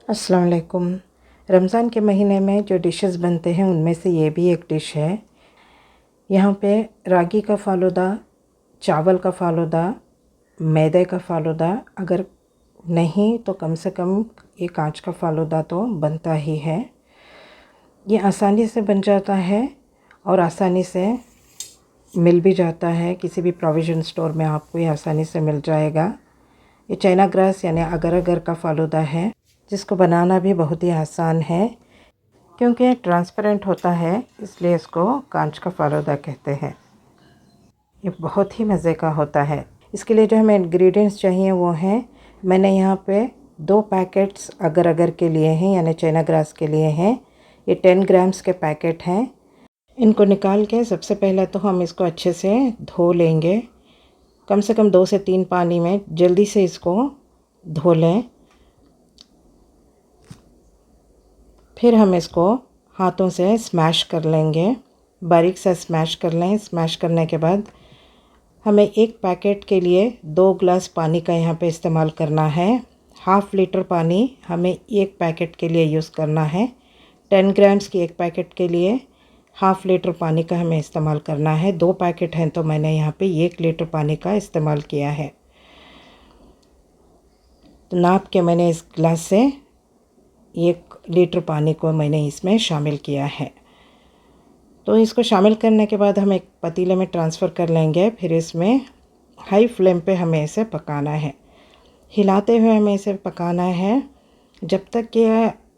अस्सलाम वालेकुम। रमज़ान के महीने में जो डिशेस बनते हैं उनमें से ये भी एक डिश है। यहाँ पे रागी का फ़ालूदा, चावल का फ़ालूदा, मैदे का फ़ालूदा, अगर नहीं तो कम से कम ये कांच का फ़ालूदा तो बनता ही है। ये आसानी से बन जाता है और आसानी से मिल भी जाता है। किसी भी प्रोविज़न स्टोर में आपको ये आसानी से मिल जाएगा। ये चाइना ग्रास यानी अगर अगर का फ़ालूदा है, जिसको बनाना भी बहुत ही आसान है। क्योंकि ट्रांसपेरेंट होता है इसलिए इसको कांच का फ़ालूदा कहते हैं। ये बहुत ही मज़े का होता है। इसके लिए जो हमें इंग्रेडिएंट्स चाहिए वो हैं, मैंने यहाँ पे 2 पैकेट्स अगर अगर के लिए हैं यानी चाइना ग्रास के लिए हैं। ये 10 ग्राम्स के पैकेट हैं। इनको निकाल के सबसे पहले तो हम इसको अच्छे से धो लेंगे। कम से कम 2 से 3 पानी में जल्दी से इसको धो लें। फिर हम इसको हाथों से स्मैश कर लेंगे, बारीक सा स्मैश कर लें। स्मैश करने के बाद हमें एक पैकेट के लिए 2 गिलास पानी का यहाँ पे इस्तेमाल करना है। हाफ़ लीटर पानी हमें एक पैकेट के लिए यूज़ करना है। 10 ग्राम्स की एक पैकेट के लिए हाफ़ लीटर पानी का हमें इस्तेमाल करना है। 2 पैकेट हैं तो मैंने यहाँ पे 1 लीटर पानी का इस्तेमाल किया है। तो नाप के मैंने इस गिलास से 1 लीटर पानी को मैंने इसमें शामिल किया है। तो इसको शामिल करने के बाद हम एक पतीले में ट्रांसफ़र कर लेंगे। फिर इसमें हाई फ्लेम पे हमें इसे पकाना है। हिलाते हुए हमें इसे पकाना है जब तक कि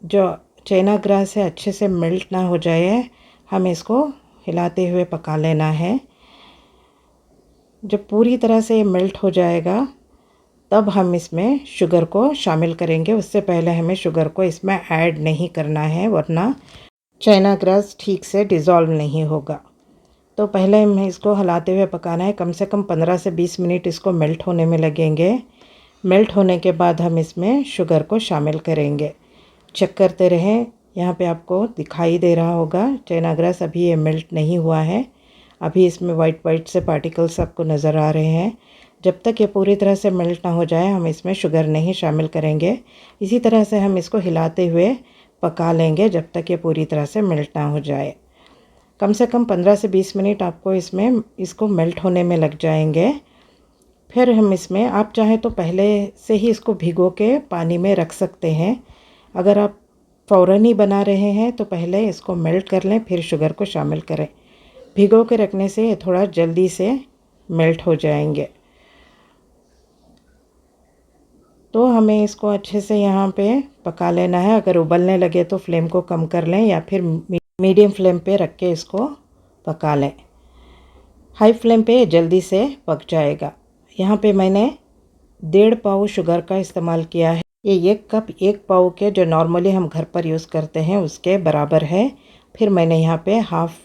जो चाइना ग्रास है अच्छे से मेल्ट ना हो जाए। हमें इसको हिलाते हुए पका लेना है। जब पूरी तरह से मेल्ट हो जाएगा तब हम इसमें शुगर को शामिल करेंगे। उससे पहले हमें शुगर को इसमें ऐड नहीं करना है, वरना चाइना ग्रास ठीक से डिज़ोल्व नहीं होगा। तो पहले हमें इसको हिलाते हुए पकाना है। कम से कम 15 से 20 मिनट इसको मेल्ट होने में लगेंगे। मेल्ट होने के बाद हम इसमें शुगर को शामिल करेंगे। चेक करते रहें। यहाँ पे आपको दिखाई दे रहा होगा चाइना ग्रास अभी ये मेल्ट नहीं हुआ है। अभी इसमें वाइट वाइट से पार्टिकल्स आपको नज़र आ रहे हैं। जब तक ये पूरी तरह से मेल्ट ना हो जाए हम इसमें शुगर नहीं शामिल करेंगे। इसी तरह से हम इसको हिलाते हुए पका लेंगे जब तक ये पूरी तरह से मेल्ट ना हो जाए। कम से कम 15 से 20 मिनट आपको इसको मेल्ट होने में लग जाएंगे। फिर हम इसमें आप चाहें तो पहले से ही इसको भिगो के पानी में रख सकते हैं। अगर आप फ़ौरन ही बना रहे हैं तो पहले इसको मेल्ट कर लें फिर शुगर को शामिल करें। भिगो के रखने से ये थोड़ा जल्दी से मेल्ट हो जाएंगे। तो हमें इसको अच्छे से यहाँ पे पका लेना है। अगर उबलने लगे तो फ्लेम को कम कर लें या फिर मीडियम फ्लेम पे रख के इसको पका लें। हाई फ्लेम पे जल्दी से पक जाएगा। यहाँ पे मैंने 1.5 पाव शुगर का इस्तेमाल किया है। ये 1 कप 1 पाव के जो नॉर्मली हम घर पर यूज़ करते हैं उसके बराबर है। फिर मैंने यहाँ पे हाफ़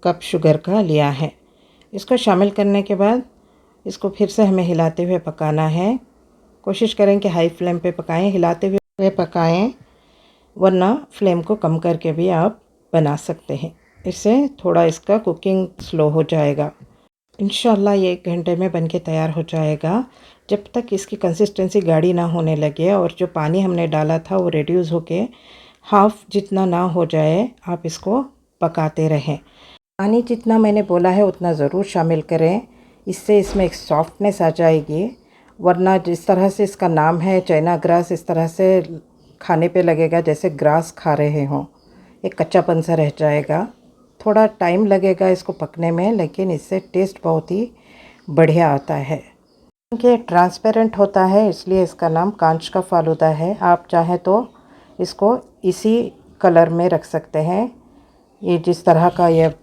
कप शुगर का लिया है। इसको शामिल करने के बाद इसको फिर से हमें हिलाते हुए पकाना है। कोशिश करें कि हाई फ्लेम पे पकाएं, हिलाते हुए पकाएं, वरना फ्लेम को कम करके भी आप बना सकते हैं। इससे थोड़ा इसका कुकिंग स्लो हो जाएगा। इंशाल्लाह ये 1 घंटे में बनके तैयार हो जाएगा। जब तक इसकी कंसिस्टेंसी गाढ़ी ना होने लगे और जो पानी हमने डाला था वो रिड्यूस होके हाफ़ जितना ना हो जाए, आप इसको पकाते रहें। पानी जितना मैंने बोला है उतना ज़रूर शामिल करें, इससे इसमें एक सॉफ्टनेस आ जाएगी। वरना जिस तरह से इसका नाम है चाइना ग्रास, इस तरह से खाने पे लगेगा जैसे ग्रास खा रहे हों। एक कच्चापन सा रह जाएगा। थोड़ा टाइम लगेगा इसको पकने में, लेकिन इससे टेस्ट बहुत ही बढ़िया आता है। क्योंकि ट्रांसपेरेंट होता है इसलिए इसका नाम कांच का फ़ालूदा है। आप चाहें तो इसको इसी कलर में रख सकते हैं। ये जिस तरह का ये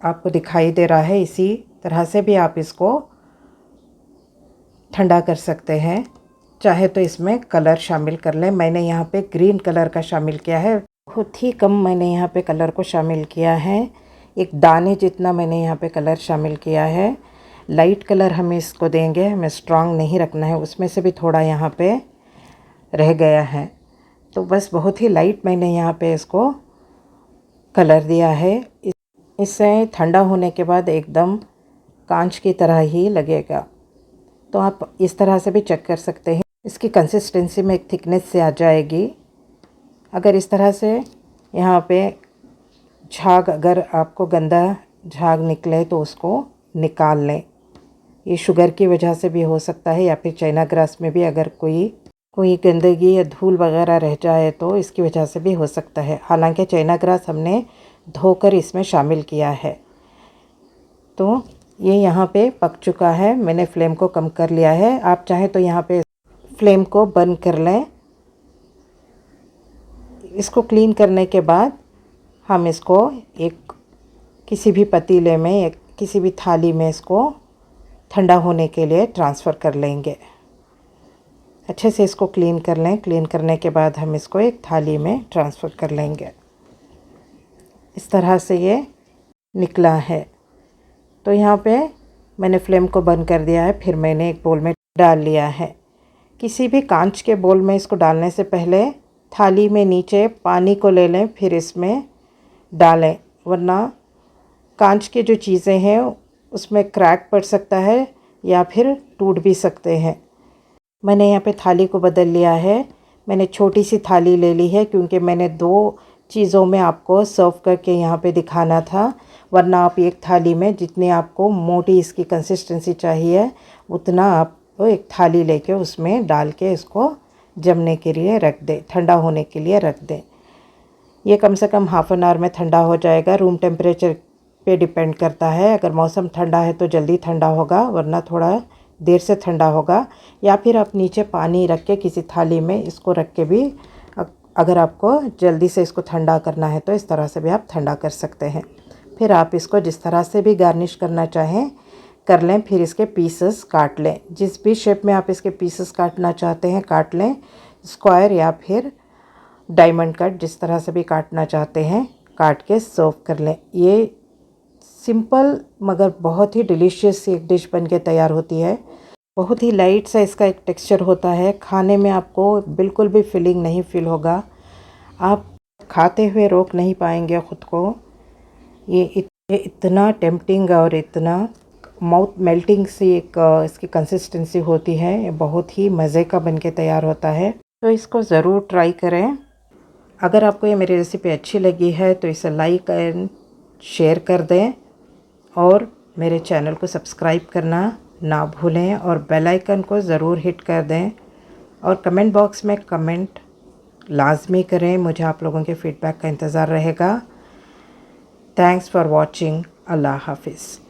आपको दिखाई दे रहा है इसी तरह से भी आप इसको ठंडा कर सकते हैं। चाहे तो इसमें कलर शामिल कर लें। मैंने यहाँ पे ग्रीन कलर का शामिल किया है। बहुत ही कम मैंने यहाँ पे कलर को शामिल किया है। एक दाने जितना मैंने यहाँ पे कलर शामिल किया है। लाइट कलर हमें इसको देंगे, हमें स्ट्रॉन्ग नहीं रखना है। उसमें से भी थोड़ा यहाँ पे रह गया है, तो बस बहुत ही लाइट मैंने यहाँ पे इसको कलर दिया है। इससे ठंडा होने के बाद एकदम कांच की तरह ही लगेगा। तो आप इस तरह से भी चेक कर सकते हैं। इसकी कंसिस्टेंसी में एक थिकनेस से आ जाएगी। अगर इस तरह से यहाँ पे झाग, अगर आपको गंदा झाग निकले तो उसको निकाल लें। ये शुगर की वजह से भी हो सकता है, या फिर चाइना ग्रास में भी अगर कोई गंदगी या धूल वगैरह रह जाए तो इसकी वजह से भी हो सकता है। हालांकि चाइना ग्रास हमने धोकर इसमें शामिल किया है। तो ये यहाँ पे पक चुका है, मैंने फ्लेम को कम कर लिया है। आप चाहें तो यहाँ पे फ्लेम को बंद कर लें। इसको क्लीन करने के बाद हम इसको एक किसी भी पतीले में या किसी भी थाली में इसको ठंडा होने के लिए ट्रांसफ़र कर लेंगे। अच्छे से इसको क्लीन कर लें। क्लीन करने के बाद हम इसको एक थाली में ट्रांसफ़र कर लेंगे। इस तरह से ये निकला है। तो यहाँ पे मैंने फ्लेम को बंद कर दिया है, फिर मैंने एक बोल में डाल लिया है। किसी भी कांच के बोल में इसको डालने से पहले थाली में नीचे पानी को ले लें, फिर इसमें डालें, वरना कांच के जो चीज़ें हैं उसमें क्रैक पड़ सकता है या फिर टूट भी सकते हैं। मैंने यहाँ पे थाली को बदल लिया है। मैंने छोटी सी थाली ले ली है क्योंकि मैंने 2 चीज़ों में आपको सर्व करके यहाँ पे दिखाना था, वरना आप एक थाली में जितनी आपको मोटी इसकी कंसिस्टेंसी चाहिए उतना आप एक थाली लेके उसमें डाल के इसको जमने के लिए रख दें, ठंडा होने के लिए रख दें। ये कम से कम हाफ़ एन आवर में ठंडा हो जाएगा। रूम टेम्परेचर पे डिपेंड करता है। अगर मौसम ठंडा है तो जल्दी ठंडा होगा, वरना थोड़ा देर से ठंडा होगा। या फिर आप नीचे पानी रख के किसी थाली में इसको रख के भी, अगर आपको जल्दी से इसको ठंडा करना है तो इस तरह से भी आप ठंडा कर सकते हैं। फिर आप इसको जिस तरह से भी गार्निश करना चाहें कर लें। फिर इसके पीसेस काट लें, जिस भी शेप में आप इसके पीसेस काटना चाहते हैं काट लें। स्क्वायर या फिर डायमंड कट, जिस तरह से भी काटना चाहते हैं काट के सर्व कर लें। ये सिंपल मगर बहुत ही डिलीशियस एक डिश बन के तैयार होती है। बहुत ही लाइट सा इसका एक टेक्सचर होता है। खाने में आपको बिल्कुल भी फीलिंग नहीं फील होगा। आप खाते हुए रोक नहीं पाएंगे ख़ुद को। ये इतना टेम्पटिंग और इतना माउथ मेल्टिंग सी एक इसकी कंसिस्टेंसी होती है। ये बहुत ही मज़े का बन के तैयार होता है। तो इसको ज़रूर ट्राई करें। अगर आपको ये मेरी रेसिपी अच्छी लगी है तो इसे लाइक एंड शेयर कर दें, और मेरे चैनल को सब्सक्राइब करना ना भूलें, और बेल आइकन को ज़रूर हिट कर दें, और कमेंट बॉक्स में कमेंट लाजमी करें। मुझे आप लोगों के फीडबैक का इंतज़ार रहेगा। Thanks for watching. अल्लाह हाफिज़।